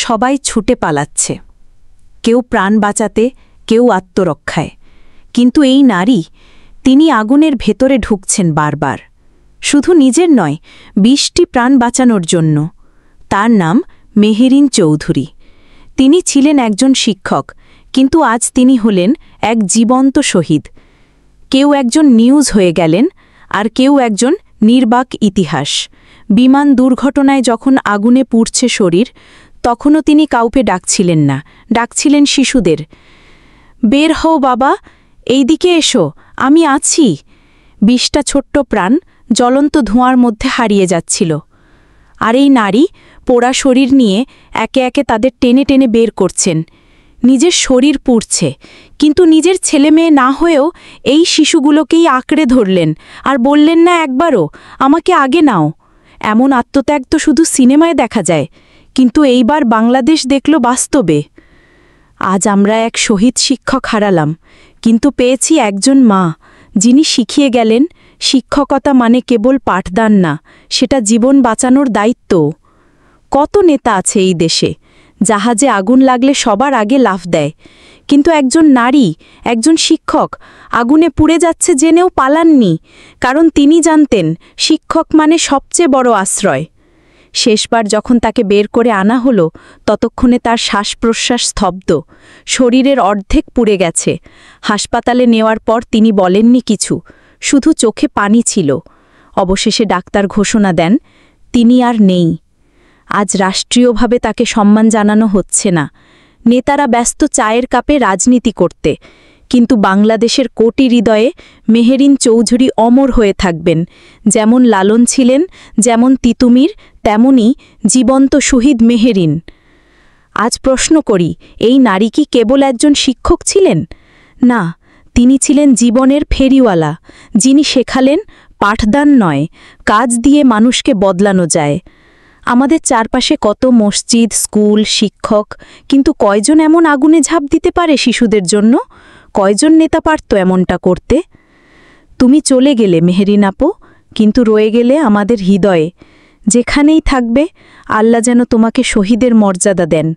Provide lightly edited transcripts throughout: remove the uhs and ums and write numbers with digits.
সবাই ছুটে পালাচ্ছে, কেউ প্রাণ বাঁচাতে, কেউ আত্মরক্ষায়। কিন্তু এই নারী, তিনি আগুনের ভেতরে ঢুকছেন বারবার, শুধু নিজের নয়, ২০টি প্রাণ বাঁচানোর জন্য। তার নাম মেহেরিন চৌধুরী। তিনি ছিলেন একজন শিক্ষক, কিন্তু আজ তিনি হলেন এক জীবন্ত শহীদ। কেউ একজন নিউজ হয়ে গেলেন, আর কেউ একজন নির্বাক ইতিহাস। বিমান দুর্ঘটনায় যখন আগুনে পুড়ছে শরীর, তখনও তিনি কাউকে ডাকছিলেন না, ডাকছিলেন শিশুদের। বের হও বাবা, এইদিকে এসো, আমি আছি। ২০টা ছোট্ট প্রাণ জ্বলন্ত ধোঁয়ার মধ্যে হারিয়ে যাচ্ছিল। আর এই নারী পোড়া শরীর নিয়ে একে একে তাদের টেনে টেনে বের করছেন। নিজের শরীর পুড়ছে, কিন্তু নিজের ছেলেমেয়ে না হয়েও এই শিশুগুলোকেই আঁকড়ে ধরলেন, আর বললেন না একবারও, আমাকে আগে নাও। এমন আত্মত্যাগ তো শুধু সিনেমায় দেখা যায়, কিন্তু এইবার বাংলাদেশ দেখল বাস্তবে। আজ আমরা এক শহীদ শিক্ষক হারালাম, কিন্তু পেয়েছি একজন মা, যিনি শিখিয়ে গেলেন শিক্ষকতা মানে কেবল পাঠদান না, সেটা জীবন বাঁচানোর দায়িত্ব। কত নেতা আছে এই দেশে, জাহাজে আগুন লাগলে সবার আগে লাফ দেয়, কিন্তু একজন নারী, একজন শিক্ষক আগুনে পুড়ে যাচ্ছে জেনেও পালাননি, কারণ তিনি জানতেন শিক্ষক মানে সবচেয়ে বড় আশ্রয়। শেষবার যখন তাকে বের করে আনা হলো, ততক্ষণে তার শ্বাস প্রশ্বাস স্তব্ধ, শরীরের অর্ধেক পুড়ে গেছে। হাসপাতালে নেওয়ার পর তিনি বলেননি কিছু, শুধু চোখে পানি ছিল। অবশেষে ডাক্তার ঘোষণা দেন, তিনি আর নেই। আজ রাষ্ট্রীয়ভাবে তাকে সম্মান জানানো হচ্ছে না, নেতারা ব্যস্ত চায়ের কাপে রাজনীতি করতে, কিন্তু বাংলাদেশের কোটি হৃদয়ে মেহেরিন চৌধুরী অমর হয়ে থাকবেন। যেমন লালন ছিলেন, যেমন তিতুমির, তেমনি জীবন্ত শহীদ মেহেরিন। আজ প্রশ্ন করি, এই নারী কি কেবল একজন শিক্ষক ছিলেন? না, তিনি ছিলেন জীবনের ফেরিওয়ালা, যিনি শেখালেন পাঠদান নয়, কাজ দিয়ে মানুষকে বদলানো যায়। আমাদের চারপাশে কত মসজিদ, স্কুল, শিক্ষক, কিন্তু কয়জন এমন আগুনে ঝাঁপ দিতে পারে শিশুদের জন্য? কয়জন নেতা পারত এমনটা করতে? তুমি চলে গেলে মেহেরিন আপু, কিন্তু রয়ে গেলে আমাদের হৃদয়ে। যেখানেই থাকবে, আল্লাহ যেন তোমাকে শহীদের মর্যাদা দেন।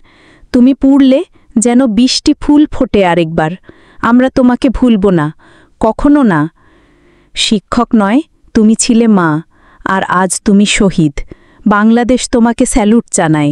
তুমি পুড়লে যেন ২০টি ফুল ফোটে আরেকবার। আমরা তোমাকে ভুলব না, কখনো না। শিক্ষক নয়, তুমি ছিলে মা, আর আজ তুমি শহীদ। বাংলাদেশ তোমাকে স্যালুট জানায়।